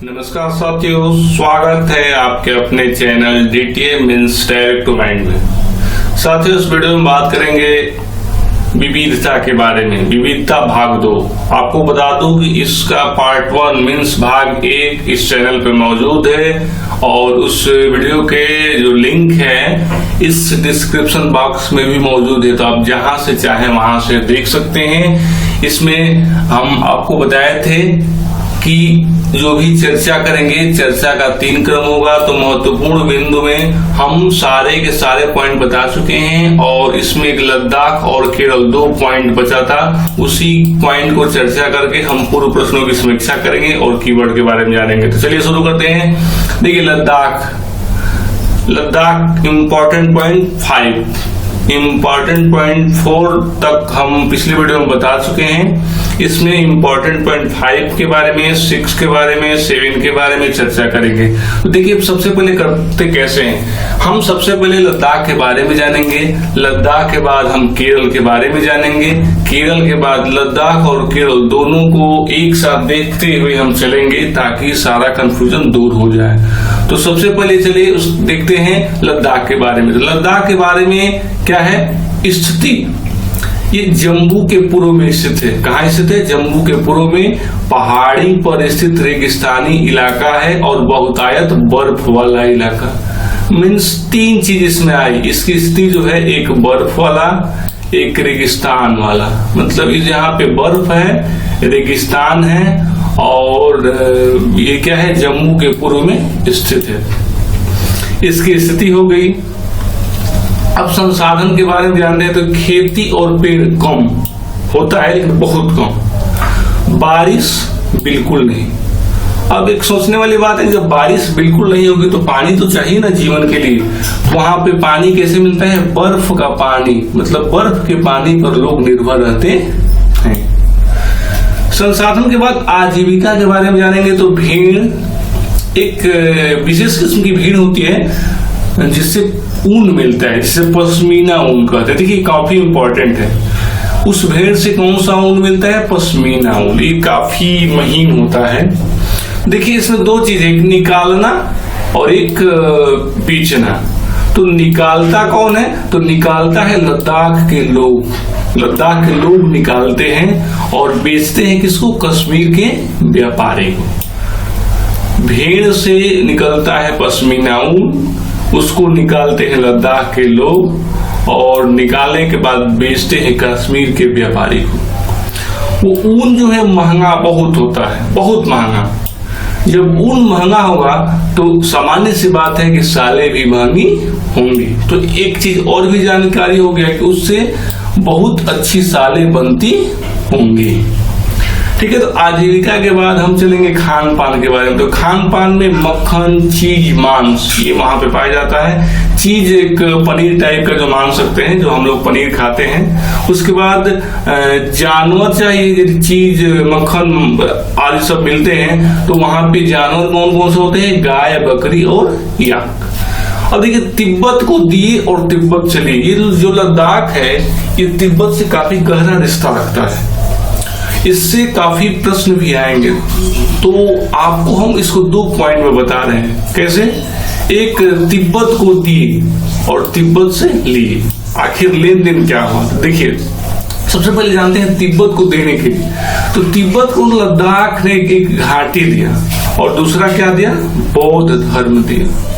नमस्कार साथियों, स्वागत है आपके अपने channel DTA means direct to mind में। साथियों, इस वीडियो में बात करेंगे विविधता के बारे में। विविधता भाग 2। आपको बता दूं कि इसका पार्ट 1 मीन्स भाग 1 इस चैनल पे मौजूद है और उस वीडियो के जो लिंक है इस डिस्क्रिप्शन बॉक्स में भी मौजूद है, तो आप जहां से चाहें वहां से देख सकते हैं। इसमें हम आपको बताए थे कि जो भी चर्चा करेंगे, चर्चा का 3 क्रम होगा। तो महत्वपूर्ण बिंदु में हम सारे के सारे पॉइंट बता चुके हैं और इसमें एक लद्दाख और केरल 2 पॉइंट बचा था। उसी पॉइंट को चर्चा करके हम पूर्व प्रश्नों की समीक्षा करेंगे और कीवर्ड के बारे में जानेंगे। तो चलिए शुरू करते हैं। देखिए, Ladakh important point 5, important point 4 तक हम पिछले वीडियो में बता चुके हैं। इसमें इम्पोर्टेंट पॉइंट 5 के बारे में, 6 के बारे में, 7 के बारे में चर्चा करेंगे। तो देखिए, सबसे पहले करते कैसे हैं। हम सबसे पहले लद्दाख के बारे में जानेंगे, लद्दाख के बाद हम केरल के बारे में जानेंगे, केरल के बाद लद्दाख और केरल दोनों को एक साथ देखते हुए हम चलेंगे ताकि सारा कंफ्यूजन दूर हो जाए। तो सबसे पहले चलिए देखते हैं लद्दाख के बारे में। तो लद्दाख के बारे में क्या है स्थिति, ये जम्मू के पूर्व में स्थित है। कहाँ स्थित है? जम्मू के पूर्व में पहाड़ी पर स्थित रेगिस्तानी इलाका है और बहुतायत बर्फ वाला इलाका। मीन्स 3 चीज इसमें आई। इसकी स्थिति जो है, एक बर्फ वाला, एक रेगिस्तान वाला। मतलब यहाँ पे बर्फ है, रेगिस्तान है और ये क्या है, जम्मू के पूर्व में स्थित है। इसकी स्थिति हो गई। अब संसाधन के बारे में ध्यान दें तो खेती और पेड़ कम होता है, लेकिन बहुत कम। बारिश बिल्कुल नहीं। अब एक सोचने वाली बात है, जब बारिश बिल्कुल नहीं होगी तो पानी तो चाहिए ना जीवन के लिए। वहां पे पानी कैसे मिलता है? बर्फ का पानी, मतलब बर्फ के पानी पर लोग निर्भर रहते हैं। संसाधन के बाद आजीविका के बारे में जानेंगे। तो भेड़, एक विशेष किस्म की भेड़ होती है जिससे ऊन मिलता है, जिसे पश्मीना ऊन कहते हैं। देखिए, काफी इंपॉर्टेंट है। उस भेड़ से कौन सा ऊन मिलता है? पश्मीना ऊन। ये काफी महीन होता है। देखिए, इसमें 2 चीज है, एक निकालना और एक बेचना। तो निकालता कौन है? तो निकालता है लद्दाख के लोग। लद्दाख के लोग निकालते हैं और बेचते हैं किसको? कश्मीर के व्यापारी को। भेड़ से निकलता है पश्मीना ऊन, उसको निकालते हैं लद्दाख के लोग और निकालने के बाद बेचते हैं कश्मीर के व्यापारी को। वो ऊन जो है महंगा बहुत होता है, बहुत महंगा। जब ऊन महंगा होगा तो सामान्य सी बात है कि सालें भी महंगी होंगी। तो एक चीज और भी जानकारी हो गया कि उससे बहुत अच्छी सालें बनती होंगी। ठीक है। तो आजीविका के बाद हम चलेंगे खान पान के बारे में। तो खान पान में मक्खन, चीज, मांस, ये वहां पे पाया जाता है। चीज एक पनीर टाइप का जो मान सकते हैं, जो हम लोग पनीर खाते हैं। उसके बाद जानवर चाहिए, यदि चीज, मक्खन आदि सब मिलते हैं तो वहां पे जानवर कौन कौन से होते हैं? गाय, बकरी और याक। अब देखिए, तिब्बत को दिए और तिब्बत चलिए। ये जो लद्दाख है ये तिब्बत से काफी गहरा रिश्ता रखता है। इससे काफी प्रश्न भी आएंगे, तो आपको हम इसको 2 पॉइंट में बता रहे हैं। कैसे? एक, तिब्बत को दिए और तिब्बत से लिए। आखिर लेन देन क्या हुआ? देखिए, सबसे पहले जानते हैं तिब्बत को देने के लिए। तो तिब्बत को लद्दाख ने एक घाटी दिया और दूसरा क्या दिया? बौद्ध धर्म दिया।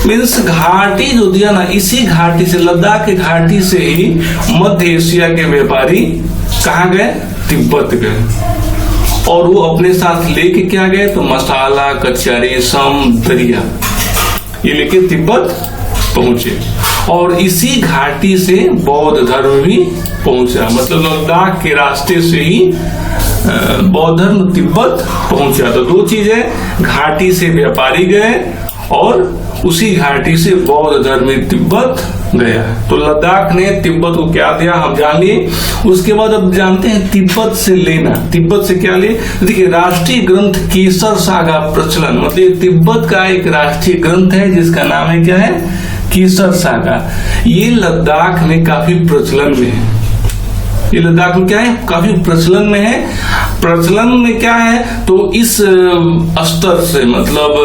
मीन्स घाटी जो दिया ना, इसी घाटी से, लद्दाख की घाटी से ही मध्य एशिया के व्यापारी कहाँ गए? तिब्बत गए। और वो अपने साथ लेके क्या गए? तो मसाला, कच्चा रेशम, दरिया, ये लेके तिब्बत पहुंचे। और इसी घाटी से बौद्ध धर्म भी पहुंचा। मतलब लद्दाख के रास्ते से ही बौद्ध धर्म तिब्बत पहुंचा। तो 2 चीज है, घाटी से व्यापारी गए और उसी घाटी से बौद्ध धर्म तिब्बत गया। तो लद्दाख ने तिब्बत को क्या दिया हम जान लिए। उसके बाद अब जानते हैं तिब्बत से लेना। तिब्बत से क्या ले? देखिए, राष्ट्रीय ग्रंथ केसर सागा प्रचलन, मतलब तिब्बत का एक राष्ट्रीय ग्रंथ है जिसका नाम है क्या है? केसर सागा। ये लद्दाख में काफी प्रचलन में है। ये लद्दाख में क्या है? काफी प्रचलन में है। प्रचलन में क्या है, तो इस स्तर से मतलब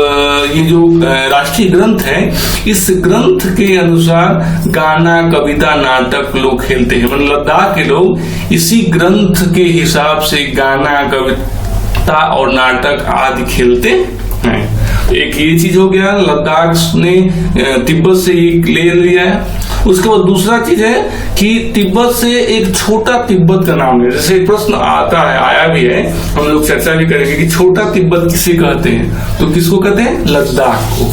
ये जो राष्ट्रीय ग्रंथ है, इस ग्रंथ के अनुसार गाना, कविता, नाटक लोग खेलते हैं। मतलब लद्दाख के लोग इसी ग्रंथ के हिसाब से गाना, कविता और नाटक आदि खेलते हैं। एक ये चीज हो गया, लद्दाख ने तिब्बत से ले लिया है। उसके बाद दूसरा चीज है कि तिब्बत से एक छोटा तिब्बत का नाम है। जैसे एक प्रश्न आता है, आया भी है, हम लोग चर्चा भी करेंगे कि छोटा तिब्बत किसे कहते हैं, तो किसको कहते हैं? लद्दाख को।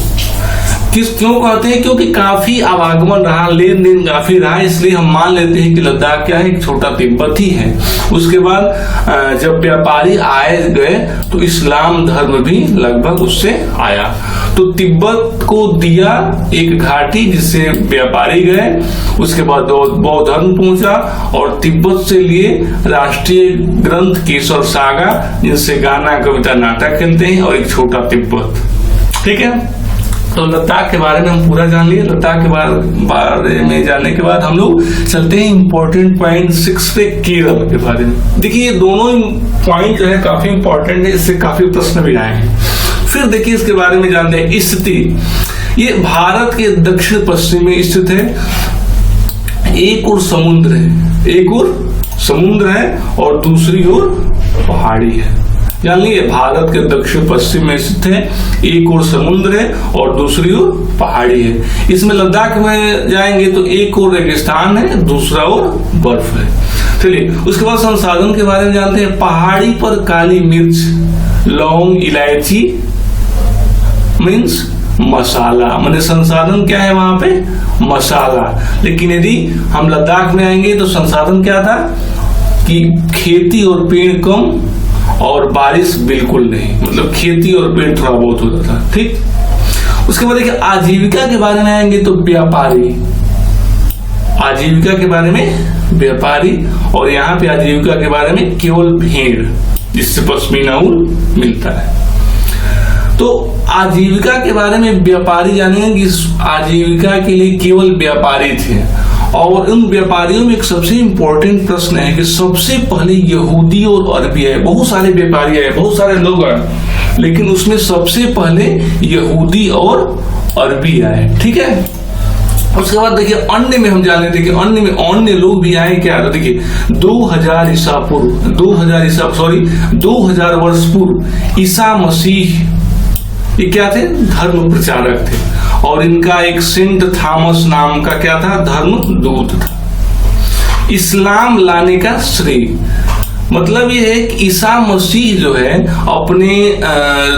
क्यों कहते हैं? क्योंकि काफी आवागमन रहा, लेन देन काफी रहा, इसलिए हम मान लेते हैं कि लद्दाख क्या है, एक छोटा तिब्बत ही है। उसके बाद जब व्यापारी आए गए तो इस्लाम धर्म भी लगभग उससे आया। तो तिब्बत को दिया एक घाटी जिससे व्यापारी गए, उसके बाद बौद्ध धर्म पहुंचा और तिब्बत से लिए राष्ट्रीय ग्रंथ केसर सागा, जिनसे गाना, कविता, नाटक खेलते हैं, और एक छोटा तिब्बत। ठीक है, तो लद्दाख के बारे में हम पूरा जान लिए। लद्दाख के बारे में जानने के बाद हम लोग चलते हैं इंपॉर्टेंट पॉइंट 6 पे, केरल के बारे में। देखिए ये दोनों पॉइंट जो है काफी इंपॉर्टेंट है, इससे काफी प्रश्न भी आए हैं। फिर देखिए इसके बारे में जानते हैं। स्थिति, ये भारत के दक्षिण पश्चिम में स्थित है। एक ओर समुद्र है, एक ओर समुद्र है और दूसरी ओर पहाड़ी है। जान लीजिए, भारत के दक्षिण पश्चिम में स्थित है, एक ओर समुद्र है और दूसरी ओर पहाड़ी है। इसमें लद्दाख में जाएंगे तो एक ओर रेगिस्तान है, दूसरा ओर बर्फ है। चलिए उसके बाद संसाधन के बारे में जानते हैं। पहाड़ी पर काली मिर्च, लौंग, इलायची मीन्स मसाला, मतलब संसाधन क्या है वहां पे? मसाला। लेकिन यदि हम लद्दाख में आएंगे तो संसाधन क्या था कि खेती और पेड़ कम और बारिश बिल्कुल नहीं, मतलब खेती और पेड़ थोड़ा बहुत होता था। ठीक, उसके बाद देखिए आजीविका के बारे में आएंगे तो व्यापारी, आजीविका के बारे में व्यापारी, और यहाँ पे आजीविका के बारे में केवल भेड़, जिससे पश्मीना ऊन मिलता है। तो आजीविका के बारे में व्यापारी जानेंगे कि आजीविका के लिए केवल व्यापारी थे। और उन व्यापारियों में एक सबसे इंपॉर्टेंट प्रश्न है कि सबसे पहले यहूदी और अरबी आए। बहुत सारे व्यापारी आए, बहुत सारे लोग आए, लेकिन उसमें सबसे पहले यहूदी और अरबी आए। ठीक है, उसके बाद देखिए अन्य में हम जान लेते हैं कि अन्य में अन्य लोग भी आए क्या। तो देखिए 2000 वर्ष पूर्व ईसा मसीह ये क्या थे? धर्म प्रचारक थे, और इनका एक सेंट थॉमस नाम का क्या था? धर्म दूत था। इस्लाम लाने का श्रेय, मतलब ये है कि ईसा मसीह जो है अपने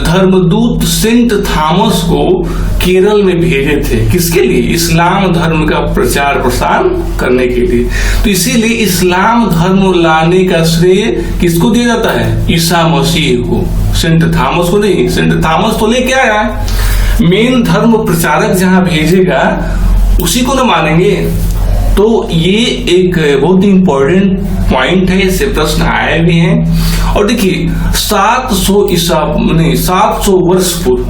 धर्मदूत सेंट थॉमस को केरल में भेजे थे। किसके लिए? इस्लाम धर्म का प्रचार प्रसार करने के लिए। तो इसीलिए इस्लाम धर्म लाने का श्रेय किसको दिया जाता है? ईसा मसीह को, सेंट थॉमस को नहीं। सेंट थॉमस तो लेके आया, मेन धर्म प्रचारक जहां भेजेगा उसी को ना मानेंगे। तो ये एक बहुत ही इंपॉर्टेंट पॉइंट है, इससे प्रश्न आए भी हैं। और देखिए 700 वर्ष पूर्व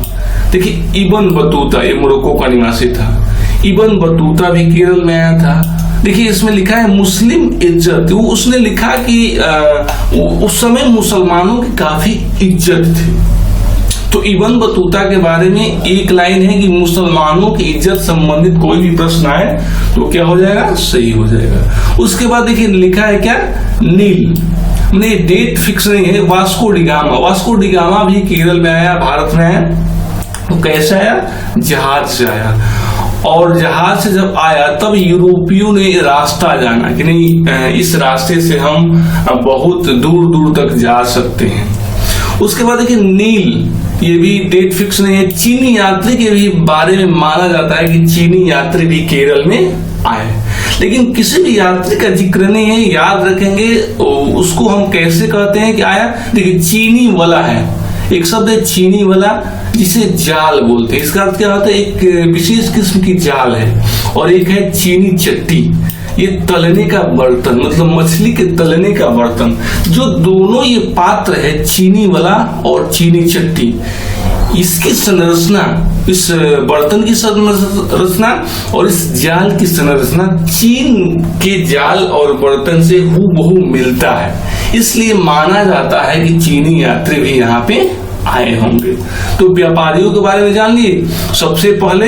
देखिए इब्न बतूता, ये मोरक्को का निवासी था। इब्न बतूता भी केरल में आया था। देखिए इसमें लिखा है मुस्लिम इज्जत, वो उसने लिखा कि उस समय मुसलमानों की काफी इज्जत थी। तो इब्न बतूता के बारे में एक लाइन है कि मुसलमानों की इज्जत संबंधित कोई भी प्रश्न आए तो क्या हो जाएगा? सही हो जाएगा। उसके बाद देखिए लिखा है क्या? नील, नहीं डेट फिक्स नहीं है। वास्को डिगामा, वास्को डिगामा भी केरल में आया, भारत में आया। तो कैसे आया? जहाज से आया। और जहाज से जब आया तब यूरोपियों ने रास्ता जाना कि नहीं इस रास्ते से हम बहुत दूर दूर तक जा सकते हैं। उसके बाद देखिए नील, ये भी डेट फिक्स नहीं है। चीनी यात्री के भी बारे में माना जाता है कि चीनी यात्री भी केरल में आए, लेकिन किसी भी यात्री का जिक्र नहीं है। याद रखेंगे उसको हम कैसे कहते हैं कि आया। देखिए चीनी वाला है, एक शब्द है चीनी वाला, जिसे जाल बोलते हैं। इसका अर्थ क्या होता है? एक विशेष किस्म की जाल है। और एक है चीनी चट्टी, ये तलने का बर्तन, मतलब मछली के तलने का बर्तन। जो दोनों ये पात्र है, चीनी वाला और चीनी चट्टी, इसकी संरचना, इस बर्तन की संरचना और इस जाल की संरचना चीन के जाल और बर्तन से हूबहू मिलता है। इसलिए माना जाता है कि चीनी यात्री भी यहाँ पे आए होंगे। तो व्यापारियों के बारे में जान लिए, सबसे पहले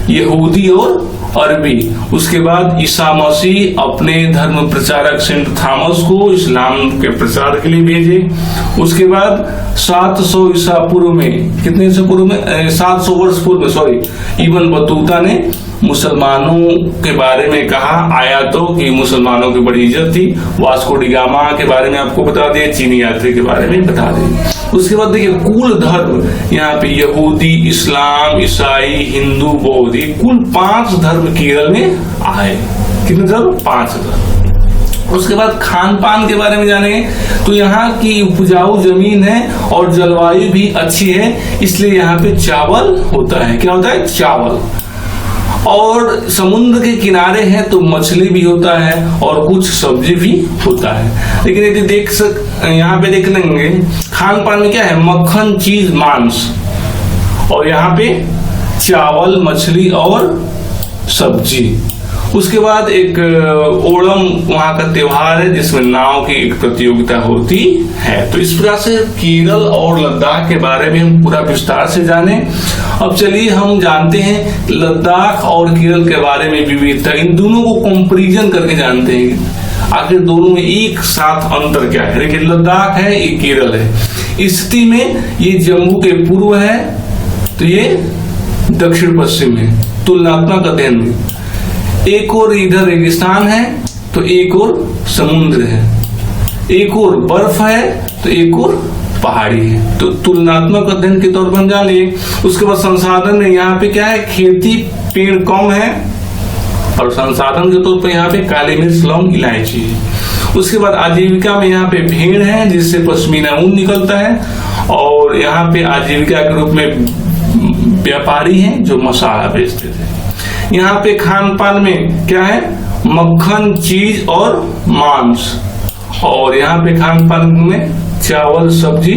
यहूदी और अरबी, उसके बाद ईसा मसीह अपने धर्म प्रचारक सेंट थॉमस को इस्लाम के प्रचार के लिए भेजे। उसके बाद 700 ईसा पूर्व में, कितने ईसा पूर्व में, 700 वर्ष पूर्व में, सॉरी, इब्न बतूता ने मुसलमानों के बारे में कहा, आया तो कि मुसलमानों की बड़ी इज्जत थी। वास्को डी गामा के बारे में आपको बता दें, चीनी यात्री के बारे में बता दें। उसके बाद देखिए कुल धर्म यहाँ पे यहूदी, इस्लाम, ईसाई, हिंदू, बौद्ध, कुल 5 धर्म केरल में आए। कितने धर्म? 5 धर्म। उसके बाद खान पान के बारे में जानेंगे, तो यहाँ की उपजाऊ जमीन है और जलवायु भी अच्छी है, इसलिए यहाँ पे चावल होता है। क्या होता है? चावल। और समुद्र के किनारे हैं तो मछली भी होता है और कुछ सब्जी भी होता है। लेकिन यदि यहाँ पे देख लेंगे खान पान में क्या है, मक्खन, चीज, मांस, और यहाँ पे चावल, मछली और सब्जी। उसके बाद एक ओणम वहां का त्योहार है जिसमें नाव की एक प्रतियोगिता होती है। तो इस प्रकार से केरल और लद्दाख के बारे में हम पूरा विस्तार से जाने। अब चलिए हम जानते हैं लद्दाख और केरल के बारे में विविधता, इन दोनों को कंपैरिजन करके जानते हैं आखिर दोनों में एक साथ अंतर क्या है। देखिए लद्दाख है, ये केरल है। स्थिति में ये जम्मू के पूर्व है तो ये दक्षिण पश्चिम है, तुलनात्मक अध्ययन में। एक और इधर रेगिस्तान है तो एक और समुद्र है, एक और बर्फ है तो एक और पहाड़ी है। तो तुलनात्मक अध्ययन के तौर पर हम जान लिए। उसके बाद संसाधन में यहाँ पे क्या है, खेती, पेड़ कम है, और संसाधन के तौर पर यहाँ पे काली मिर्च, लौंग, इलायची है। उसके बाद आजीविका में यहाँ पे भेड़ है जिससे पश्मीना ऊन निकलता है, और यहाँ पे आजीविका के रूप में व्यापारी हैं जो मसाला बेचते थे। यहाँ पे खान पान में क्या है, मक्खन, चीज और मांस, और यहाँ पे खान पान में चावल, सब्जी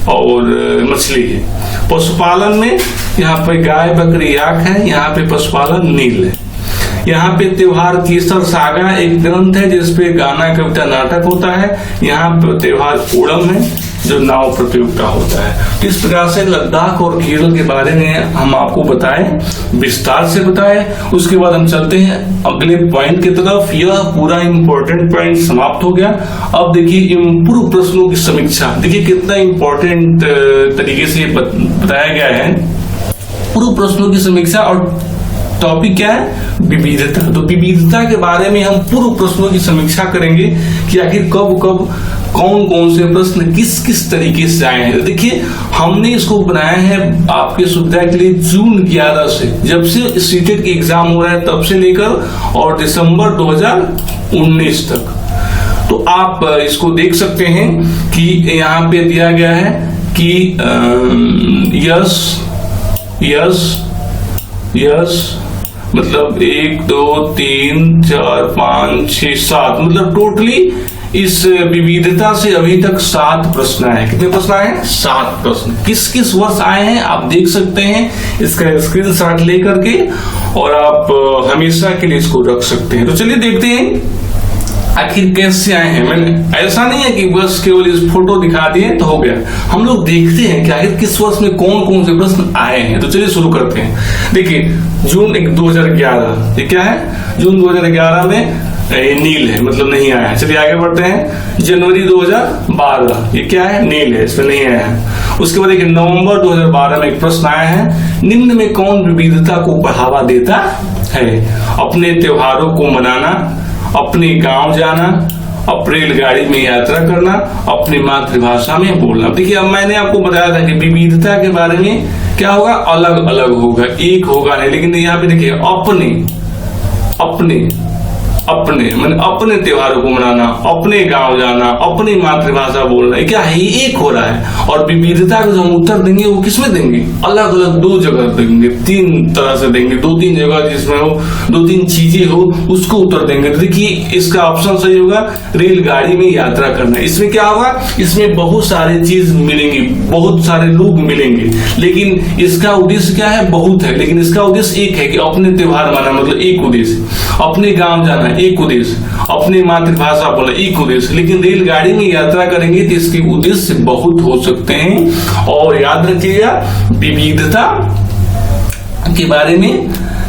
और मछली है। पशुपालन में यहाँ पे गाय, बकरी, याक है, यहाँ पे पशुपालन नील है। यहाँ पे त्योहार केसर सागा एक ग्रंथ है जिसपे गाना, कविता, नाटक होता है। यहाँ पे त्योहार ओणम है जो नाव प्रतियोगिता होता है। इस प्रकार से लद्दाख और केरल के बारे में हम आपको बताएं, विस्तार से बताएं। उसके बाद हम चलते हैं अगले पॉइंट की तरफ। यह पूरा इंपॉर्टेंट पॉइंट समाप्त हो गया। अब देखिए पूर्व प्रश्नों की समीक्षा, देखिए कितना इंपॉर्टेंट तरीके से बताया गया है। पूर्व प्रश्नों की समीक्षा, और टॉपिक क्या है, विविधता। तो विविधता के बारे में हम पूर्व प्रश्नों की समीक्षा करेंगे कि आखिर कब कब कौन कौन से प्रश्न किस किस तरीके से आए हैं। देखिए हमने इसको बनाया है आपके सुविधा के लिए जून 11 से, जब से सीटेट की एग्जाम हो रहा है तब से लेकर और दिसंबर 2019 तक। तो आप इसको देख सकते हैं कि यहाँ पे दिया गया है कि यस यस यस मतलब 1 2 3 4 5 6 7, मतलब टोटली इस विविधता से अभी तक 7 प्रश्न आए। कितने प्रश्न आए? 7 प्रश्न। किस किस वर्ष आए हैं आप देख सकते हैं, इसका स्क्रीनशॉट लेकर के, और आप हमेशा के लिए इसको रख सकते हैं। तो चलिए देखते हैं आखिर कैसे आए हैं। मैंने ऐसा नहीं है कि बस केवल इस फोटो दिखा दिए तो हो गया, हम लोग देखते हैं कि आखिर किस वर्ष में कौन कौन से प्रश्न आए हैं। तो चलिए शुरू करते हैं। देखिए जून 2011, ये क्या है, जून 2011 में ये नील है, मतलब नहीं आया है। चलिए आगे बढ़ते हैं। जनवरी 2012, ये क्या है, नील है, इसमें नहीं आया है। उसके बाद देखिए नवंबर 2012 में एक प्रश्न आया है, निम्न में कौन विविधता को बढ़ावा देता है? अपने त्योहारों को मनाना, अपने गांव जाना, अप्रैल गाड़ी में यात्रा करना, अपनी मातृभाषा में बोलना। देखिए अब मैंने आपको बताया था कि विविधता के बारे में क्या होगा, अलग अलग होगा, एक होगा नहीं। लेकिन यहाँ पे देखिए अपने अपने अपने मतलब अपने त्योहारों को मनाना, अपने गांव जाना, अपनी मातृभाषा बोलना, क्या है, ये एक हो रहा है। और विविधता को जो हम उत्तर देंगे वो किसमें देंगे, अलग अलग 2 जगह देंगे, 3 तरह से देंगे, 2-3 जगह जिसमें हो 2-3 चीजें हो उसको उत्तर देंगे। तो देखिए इसका ऑप्शन सही होगा, रेलगाड़ी में यात्रा करना। इसमें क्या होगा, इसमें बहुत सारी चीज मिलेंगी, बहुत सारे लोग मिलेंगे, लेकिन इसका उद्देश्य क्या है, बहुत है, लेकिन इसका उद्देश्य एक है कि अपने त्योहार मनाना, मतलब एक उद्देश्य। अपने गांव जाना एक उद्देश्य, अपनी मातृभाषा बोलना एक उद्देश्य, लेकिन रेलगाड़ी में यात्रा करेंगे तो इसके उद्देश्य बहुत हो सकते हैं। और याद रखिएगा विविधता के बारे में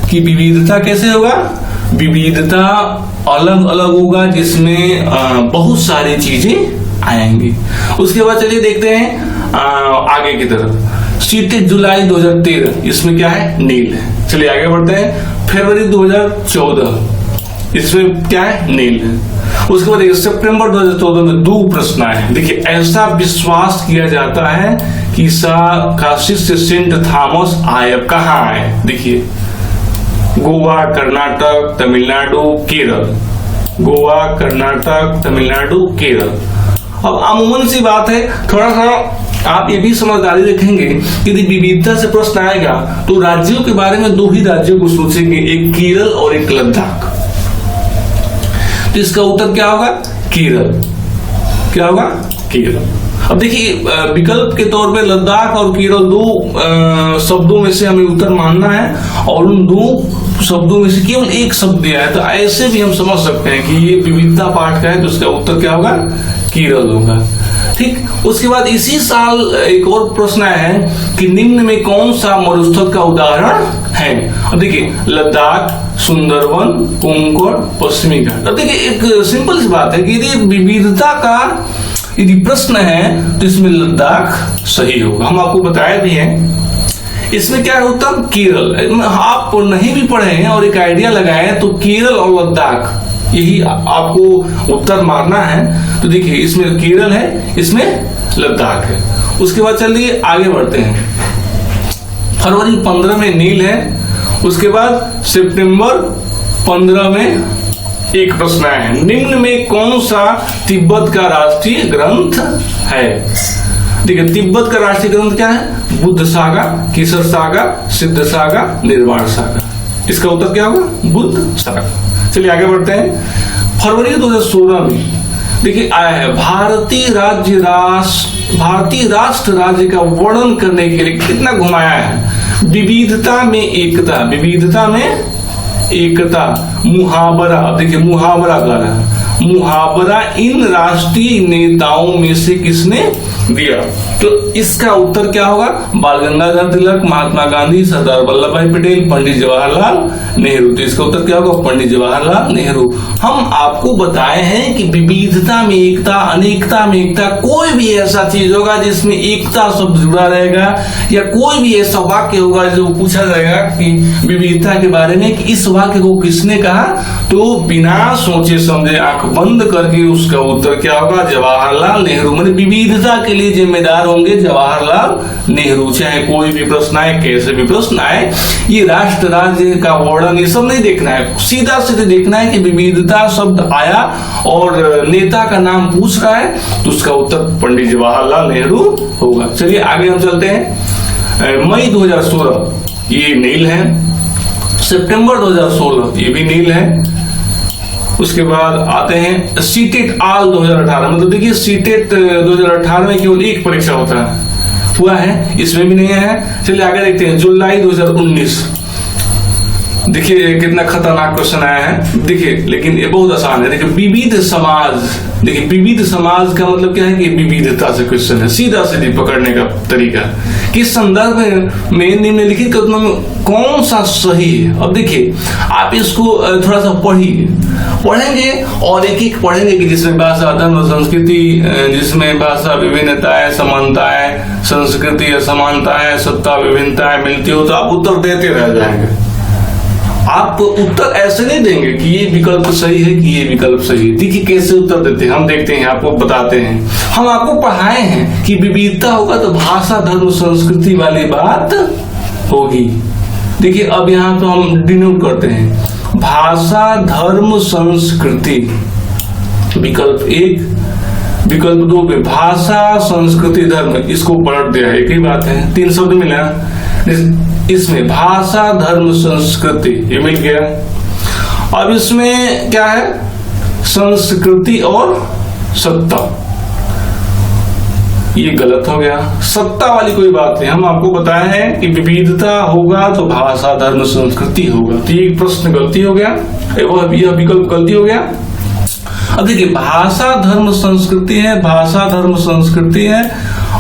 कि विविधता कैसे होगा, विविधता अलग अलग होगा जिसमें बहुत सारी चीजें आएंगी। उसके बाद चलिए देखते हैं आगे की तरफ। सीटें जुलाई 2013, इसमें क्या है, नील है। चलिए आगे बढ़ते हैं। फरवरी 2014, इसमें क्या है, नील है। उसके बाद सितंबर 2014 में 2 प्रश्न आए हैं। देखिए, ऐसा विश्वास किया जाता है कि ईसा का शिष्य सेंट थॉमस आए। अब कहाँ आए, देखिए गोवा, कर्नाटक, तमिलनाडु, केरल। गोवा, कर्नाटक, तमिलनाडु, केरल। अब अमूमन सी बात है, थोड़ा सा आप ये भी समझदारी रखेंगे कि यदि विविधता से प्रश्न आएगा तो राज्यों के बारे में 2 ही राज्यों को सोचेंगे, एक केरल और एक लद्दाख। तो इसका उत्तर क्या होगा, केरल। क्या होगा, केरल। अब देखिए विकल्प के तौर पे लद्दाख और केरल 2 शब्दों में से हमें उत्तर मानना है और उन 2 शब्दों में से केवल एक शब्द दिया है, तो ऐसे भी हम समझ सकते हैं कि ये विविधता पाठ का है, तो इसका उत्तर क्या होगा, केरल होगा। ठीक। उसके बाद इसी साल एक और प्रश्न आया है कि निम्न में कौन सा मरुस्थल का उदाहरण है। अब देखिए लद्दाख, सुंदरवन, कोंकण, पश्चिमी घाट। अब देखिए एक सिंपल सी बात है कि यदि विविधता का यदि प्रश्न है तो इसमें लद्दाख सही होगा। हम आपको बताया भी है। इसमें क्या है उत्तर, केरल। आप नहीं भी पढ़े हैं और एक आइडिया लगाए तो केरल और लद्दाख यही आपको उत्तर मारना है। तो देखिए इसमें केरल है, इसमें लद्दाख है। उसके बाद चलिए आगे बढ़ते हैं। फरवरी 15 में नील है। उसके बाद सितंबर 15 में एक प्रश्न है, निम्न में कौन सा तिब्बत का राष्ट्रीय ग्रंथ है। देखिए तिब्बत का राष्ट्रीय ग्रंथ क्या है, बुद्ध सागा, कीसर सागा, सिद्ध सागा, निर्वाण सागा। इसका उत्तर क्या होगा, बुद्ध सागा। चलिए आगे बढ़ते हैं। फरवरी 2016 में देखिए आया है, भारतीय राष्ट्र राज्य का वर्णन करने के लिए कितना घुमाया है, विविधता में एकता, विविधता में एकता, मुहावरा। देखिए मुहावरा का रहा है, मुहावरा इन राष्ट्रीय नेताओं में से किसने दिया। तो इसका उत्तर क्या होगा, बाल गंगाधर तिलक, महात्मा गांधी, सरदार वल्लभ भाई पटेल, पंडित जवाहरलाल नेहरू। तो इसका उत्तर क्या होगा, पंडित जवाहरलाल नेहरू। हम आपको बताए हैं कि विविधता में एकता, अनेकता में एकता, कोई भी ऐसा चीज होगा जिसमें एकता शब्द जुड़ा रहेगा या कोई भी ऐसा वाक्य होगा जो पूछा जाएगा कि विविधता के बारे में कि इस वाक्य को किसने कहा, तो बिना सोचे समझे आंख बंद करके उसका उत्तर क्या होगा, जवाहरलाल नेहरू। मतलब विविधता के लिए जिम्मेदार होंगे जवाहरलाल नेहरू। चाहे कोई भी प्रश्न आए, कैसे भी प्रश्न आए, ये राष्ट्र राज्य का वर्णन ये सब नहीं देखना है, सीधा सीधे देखना है कि विविधता शब्द आया और नेता का नाम पूछ रहा है तो उसका उत्तर पंडित जवाहरलाल नेहरू होगा। चलिए आगे हम चलते हैं। मई 2016 ये नील है, सितंबर 2016 ये भी नील है। उसके बाद आते हैं सीटेट आल 2018। मतलब देखिए सीटेट 2018 में केवल एक परीक्षा होता है, हुआ है, इसमें भी नहीं है। चलिए आगे देखते हैं जुलाई 2019। देखिए कितना खतरनाक क्वेश्चन आया है, देखिए लेकिन ये बहुत आसान है। देखिए विविध समाज, देखिए विविध समाज का मतलब क्या है कि विविधता से क्वेश्चन है, सीधा सीधे पकड़ने का तरीका। किस संदर्भ में निम्नलिखित कथनों में कौन सा सही है। अब देखिए आप इसको थोड़ा सा पढ़ेंगे और एक एक पढ़ेंगे कि जिसमें भाषा, धर्म, संस्कृति, जिसमें भाषा विभिन्नताएं, समानताएं, संस्कृति असमानताएं, सत्ता विभिन्नताएं मिलती हो तो आप उत्तर देते रह जाएंगे। आप उत्तर ऐसे नहीं देंगे कि ये विकल्प सही है कि ये विकल्प सही है। देखिए कैसे उत्तर देते हैं, हम देखते हैं, आपको बताते हैं। हम आपको पढ़ाए हैं कि विविधता होगा तो भाषा, धर्म, संस्कृति वाली बात होगी। देखिए अब यहाँ तो हम डिनोट करते हैं भाषा, धर्म, संस्कृति। विकल्प 1, विकल्प 2 पे भाषा, संस्कृति, धर्म, इसको पलट दिया, एक ही बात है, 3 शब्द मिला। इसमें भाषा, धर्म, संस्कृति ये मिल गया। अब इसमें क्या है, संस्कृति और सत्ता। ये गलत हो गया। सत्ता वाली कोई बात नहीं, हम आपको बताए हैं कि विविधता होगा तो भाषा धर्म संस्कृति होगा, तो ये प्रश्न गलती हो गया, यह विकल्प गलती हो गया। अब देखिए भाषा धर्म संस्कृति है, भाषा धर्म संस्कृति है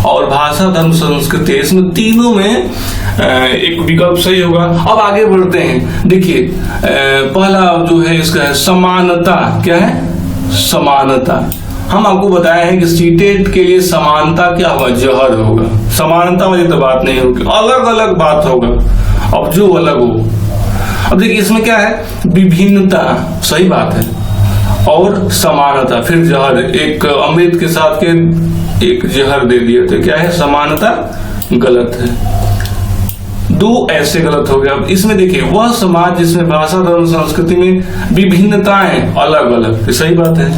और भाषा धर्म संस्कृति है, इसमें तीनों में एक विकल्प सही होगा। अब आगे बढ़ते हैं। देखिए पहला जो है इसका है समानता। क्या है? समानता। हम आपको बताए हैं कि सीटेट के लिए समानता क्या होगा? जहर होगा। समानता वाली तो बात नहीं होगी, अलग अलग बात होगा। अब जो अलग हो, अब देखिए इसमें क्या है? विभिन्नता, सही बात है, और समानता, फिर जहर, एक अमृत के साथ के एक जहर दे दिया, तो क्या है? समानता गलत है। दो ऐसे गलत हो गया। अब इसमें देखिए वह समाज जिसमें भाषा धर्म संस्कृति में विभिन्नताएं अलग अलग, तो सही बात है।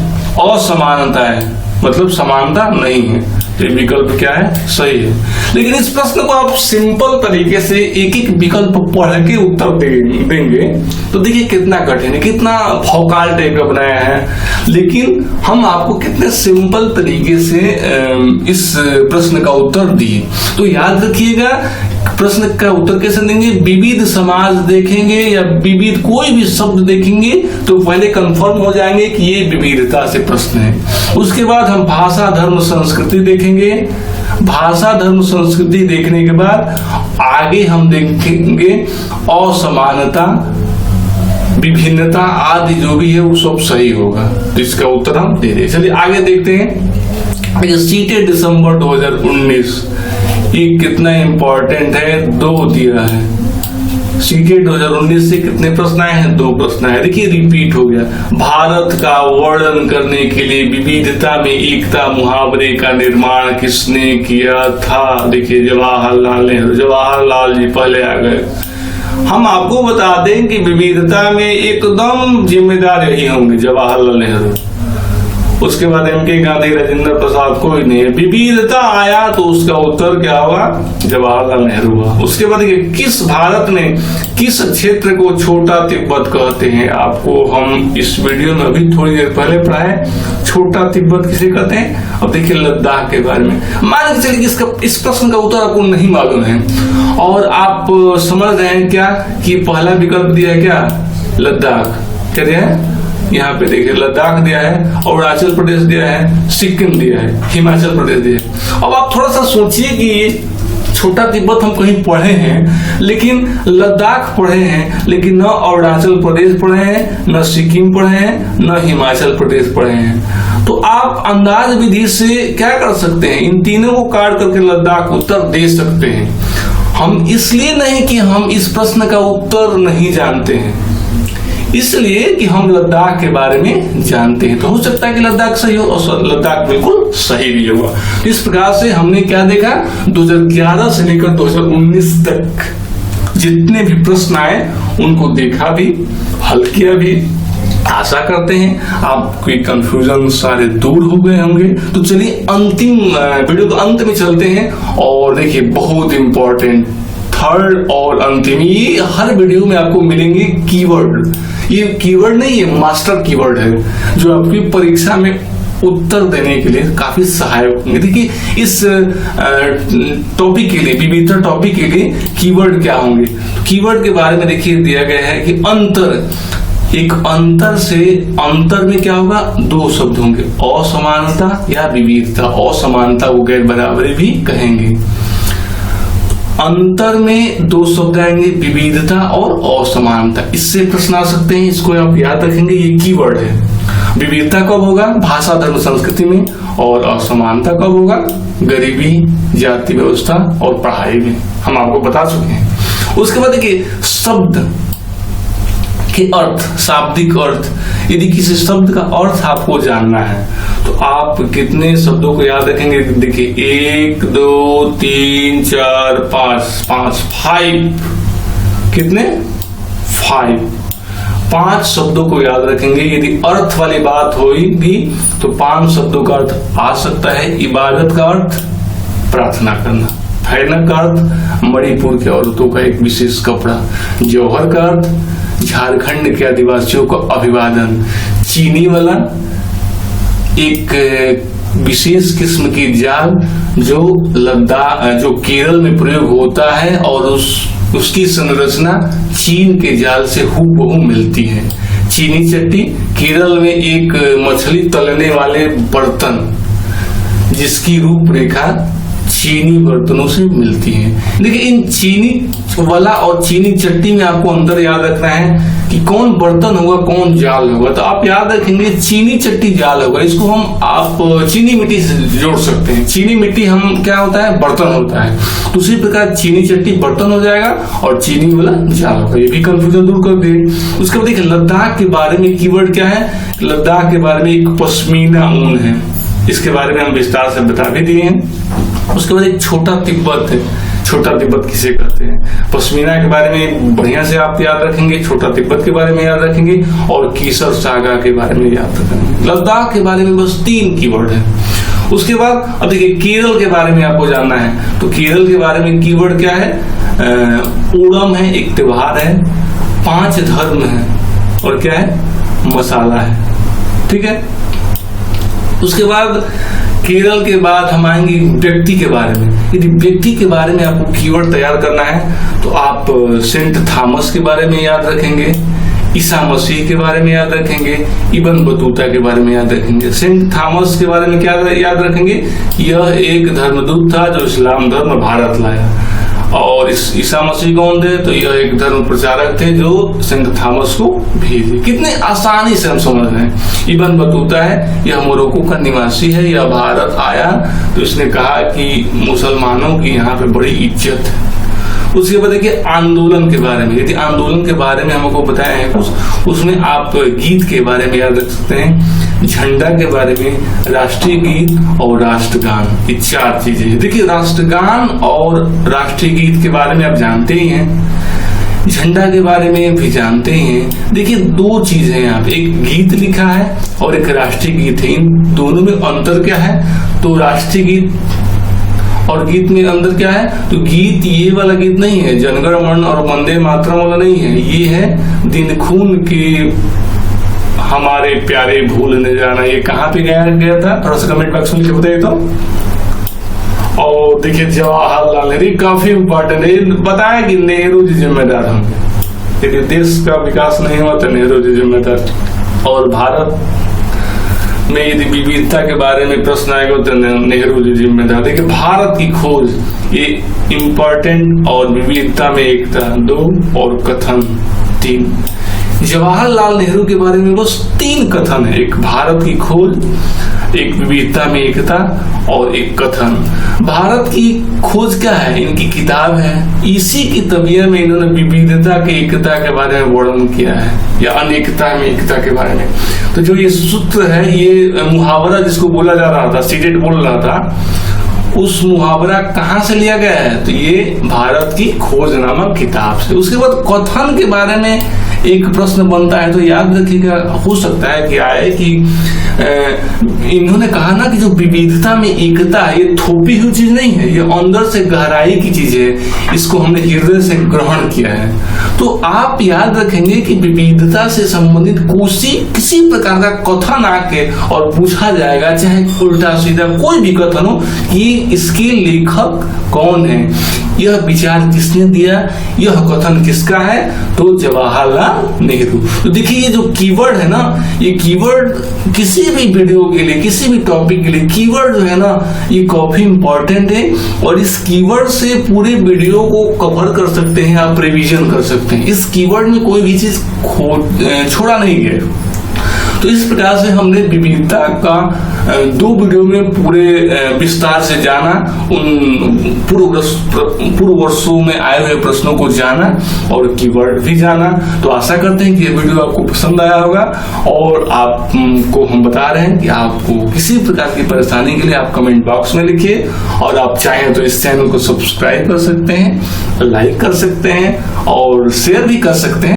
असमानता है मतलब समानता नहीं है, तो विकल्प क्या है? सही है। लेकिन इस प्रश्न को आप सिंपल तरीके से एक एक विकल्प पढ़ के उत्तर देंगे तो देखिए कितना कठिन है, कितना भौकाल टाइप का बनाया है, लेकिन हम आपको कितने सिंपल तरीके से इस प्रश्न का उत्तर दिए। तो याद रखिएगा प्रश्न का उत्तर कैसे देंगे? विविध समाज देखेंगे या विविध कोई भी शब्द देखेंगे तो पहले कंफर्म हो जाएंगे कि ये विविधता से प्रश्न है। उसके बाद हम भाषा धर्म संस्कृति देखेंगे, भाषा धर्म संस्कृति देखने के बाद आगे हम देखेंगे असमानता, विभिन्नता आदि जो भी है वो सब सही होगा, तो इसका उत्तर हम दे दें। चलिए आगे देखते हैं। सीटेट दिसंबर 2019 ये कितना इंपॉर्टेंट है? 2 दिया है। सीटेट 2019 से कितने प्रश्न आए हैं? 2 प्रश्न आए। देखिए रिपीट हो गया। भारत का वर्णन करने के लिए विविधता में एकता मुहावरे का निर्माण किसने किया था? देखिए जवाहरलाल नेहरू, जवाहरलाल जी पहले आ गए। हम आपको बता दें कि विविधता में एकदम जिम्मेदार यही होंगे, जवाहरलाल नेहरू। उसके बाद एम.के. गांधी, राजेंद्र प्रसाद, कोई नहीं है। विविधता आया तो उसका उत्तर क्या हुआ? जवाहरलाल नेहरू हुआ। उसके बाद किस भारत में किस क्षेत्र को छोटा तिब्बत कहते हैं? आपको हम इस वीडियो में अभी थोड़ी देर पहले पढ़ाए, छोटा तिब्बत किसे कहते हैं। अब देखिए लद्दाख के बारे में मान के चलिए इस प्रश्न का उत्तर आपको नहीं मालूम है और आप समझ रहे हैं क्या कि पहला विकल्प दिया है क्या? लद्दाख। क्या दिया है? यहाँ पे देखिए लद्दाख दिया है, अरुणाचल प्रदेश दिया है, सिक्किम दिया है, हिमाचल प्रदेश दिया है। अब आप थोड़ा सा सोचिए कि छोटा तिब्बत हम कहीं पढ़े हैं लेकिन लद्दाख पढ़े हैं, लेकिन न अरुणाचल प्रदेश पढ़े हैं, न सिक्किम पढ़े हैं, न हिमाचल प्रदेश पढ़े हैं। तो आप अंदाज विधि से क्या कर सकते हैं? इन तीनों को काट करके लद्दाख उत्तर दे सकते हैं। हम इसलिए नहीं कि हम इस प्रश्न का उत्तर नहीं जानते हैं, इसलिए कि हम लद्दाख के बारे में जानते हैं। तो हो सकता है कि लद्दाख सही हो और लद्दाख बिल्कुल सही भी होगा। इस प्रकार से हमने क्या देखा? 2011 से लेकर 2019 तक जितने भी प्रश्न आए उनको देखा भी, हल किया भी। आशा करते हैं आपके कंफ्यूजन सारे दूर हो गए होंगे। तो चलिए अंतिम वीडियो के अंत में चलते हैं और देखिए बहुत इंपॉर्टेंट थर्ड और अंतिम, ये हर वीडियो में आपको मिलेंगे कीवर्ड। ये कीवर्ड नहीं, ये मास्टर कीवर्ड है जो आपकी परीक्षा में उत्तर देने के लिए काफी सहायक होंगे। देखिए इस टॉपिक के लिए, विविधता टॉपिक के लिए कीवर्ड क्या होंगे? कीवर्ड के बारे में देखिए दिया गया है कि अंतर, एक अंतर से, अंतर में क्या होगा? 2 शब्द होंगे, असमानता या विविधता। असमानता को गैर बराबरी भी कहेंगे। अंतर में 2 शब्द आएंगे, विविधता और असमानता। इससे प्रश्न आ सकते हैं, इसको आप याद रखेंगे, ये कीवर्ड है। विविधता कब होगा? भाषा धर्म संस्कृति में। और असमानता कब होगा? गरीबी, जाति व्यवस्था और पढ़ाई में। हम आपको बता चुके हैं। उसके बाद देखिए शब्द के अर्थ, शाब्दिक अर्थ। यदि किसी शब्द का अर्थ आपको जानना है तो आप कितने शब्दों को याद रखेंगे? देखिए 1 2 3 4 5 कितने? 5 शब्दों को याद रखेंगे। यदि अर्थ वाली बात होगी तो 5 शब्दों का अर्थ आ सकता है। इबादत का अर्थ प्रार्थना करना, फैनक का अर्थ मणिपुर के औरतों का एक विशेष कपड़ा, जौहर का अर्थ झारखंड के आदिवासियों को अभिवादन, चीनी वाला एक विशेष किस्म की जाल जो लद्दाख जो केरल में प्रयोग होता है और उसकी संरचना चीन के जाल से हूबहू मिलती है। चीनी चट्टी केरल में एक मछली तलने वाले बर्तन जिसकी रूपरेखा चीनी बर्तनों से मिलती है। देखिए इन चीनी वाला और चीनी चट्टी में आपको अंतर याद रखना है कि कौन बर्तन होगा कौन जाल होगा। तो आप याद रखेंगे चीनी चट्टी जाल होगा, इसको हम आप चीनी मिट्टी से जोड़ सकते हैं। चीनी मिट्टी हम क्या होता है बर्तन होता है, तो उसी प्रकार चीनी चट्टी बर्तन हो जाएगा और चीनी वाला जाल होगा। ये भी कंफ्यूजन दूर कर दे। उसके बाद देखिए लद्दाख के बारे में कीवर्ड क्या है। लद्दाख के बारे में एक पश्मीना ऊन है, इसके बारे में हम विस्तार से बता भी दिए हैं। उसके बाद एक छोटा तिब्बत है। छोटा तिब्बत किसे कहते हैं, पश्मीना के बारे में बढ़िया से आप याद रखेंगे, छोटा तिब्बत के बारे में याद रखेंगे और कीसर सागा के बारे में याद रखेंगे। लद्दाख के बारे में बस 3 कीवर्ड है। उसके बाद अब देखिए केरल के बारे में आपको जानना है, तो केरल के बारे में कीवर्ड क्या है, ओणम है, एक त्योहार है, 5 धर्म है और क्या है मसाला है। ठीक है। उसके बाद केरल के बाद हम आएंगे व्यक्ति के बारे में। यदि व्यक्ति के बारे में आपको कीवर्ड तैयार करना है तो आप सेंट थॉमस के बारे में याद रखेंगे, ईसा मसीह के बारे में याद रखेंगे, इब्न बतूता के बारे में याद रखेंगे। सेंट थॉमस के बारे में क्या याद रखेंगे, यह एक धर्मदूत था जो इस्लाम धर्म भारत लाया। और इस ईसा मसीह कौन थे, तो यह एक धर्म प्रचारक थे जो सेंट थॉमस को भेजे। कितने आसानी से हम समझ रहे हैं। इब्न बतूता है, यह मोरक्को का निवासी है, यह भारत आया तो इसने कहा कि मुसलमानों की यहाँ पे बड़ी इज्जत है। उसके बाद देखिए आंदोलन के बारे में। यदि आंदोलन के बारे में हमको बताया है कुछ, उसमें आप गीत के बारे में याद रख सकते हैं, झंडा के बारे में, राष्ट्रीय गीत और राष्ट्रगान, ये 4 चीजें हैं। देखिए राष्ट्रगान और राष्ट्रीय गीत के बारे में आप जानते ही हैं, झंडा के बारे में भी जानते ही हैं। देखिए 2 चीजें हैं यहाँ पे, एक गीत लिखा है और एक राष्ट्रीय गीत है। इन दोनों में अंतर क्या है, तो राष्ट्रीय गीत और गीत में अंदर क्या है, तो गीत ये वाला गीत नहीं है, जनगण मन और वंदे मातरम वाला नहीं है, ये है दिन खून के हमारे प्यारे भूल न जाना। ये कहाँ पे गया था, थोड़ा सा कमेंट बॉक्स में लिख के बताइए तो। और देखिए जवाहरलाल नेहरू काफी इंपॉर्टेंट है, बताया कि नेहरू जी जिम्मेदार होंगे। यदि देश का विकास नहीं हुआ तो नेहरू जी जिम्मेदार। और भारत में यदि विविधता के बारे में प्रश्न आएगा तो नेहरू जी जिम्मेदार। देखिए भारत की खोज, ये इंपॉर्टेंट और विविधता में एकता 2 और कथन 3। जवाहरलाल नेहरू के बारे में बस 3 कथन है, एक भारत की खोज, एक विविधता में एकता और एक कथन। भारत की खोज क्या है, इनकी किताब है, इसी की तबियत में इन्होंने विविधता के एकता के बारे में वर्णन किया है, या अनेकता में एकता के बारे में। तो जो ये सूत्र है, ये मुहावरा जिसको बोला जा रहा था, सीटेट बोल रहा था, उस मुहावरा कहाँ से लिया गया है, तो ये भारत की खोज नामक किताब से। उसके बाद कथन के बारे में एक प्रश्न बनता है, तो याद रखिएगा, हो सकता है कि आए कि इन्होंने कहा ना कि जो विविधता में एकता है, ये थोपी हुई चीज नहीं है, ये अंदर से गहराई की चीज है, इसको हमने हृदय से ग्रहण किया है। तो आप याद रखेंगे कि विविधता से संबंधित किसी प्रकार का कथन आके और पूछा जाएगा, चाहे उल्टा सीधा कोई भी कथन हो, कि इसके लेखक कौन है, यह विचार किसने दिया, यह कथन किसका है, तो जवाहरलाल नेहरू। तो देखिए ये जो कीवर्ड है ना, ये कीवर्ड किसी भी वीडियो के लिए, किसी भी टॉपिक के लिए कीवर्ड जो है ना, ये काफी इंपॉर्टेंट है। और इस कीवर्ड से पूरे वीडियो को कवर कर सकते हैं, आप रिवीजन कर सकते हैं। इस कीवर्ड में कोई भी चीज छोड़ा नहीं गया। तो इस प्रकार से हमने विविधता का 2 वीडियो में पूरे विस्तार से जाना, उन पूर्व वर्षों में आए हुए प्रश्नों को जाना और कीवर्ड भी जाना। तो आशा करते हैं कि ये वीडियो आपको पसंद आया होगा। और आपको हम बता रहे हैं कि आपको किसी प्रकार की परेशानी के लिए आप कमेंट बॉक्स में लिखिए, और आप चाहें तो इस चैनल को सब्सक्राइब कर सकते हैं, लाइक कर सकते हैं और शेयर भी कर सकते हैं।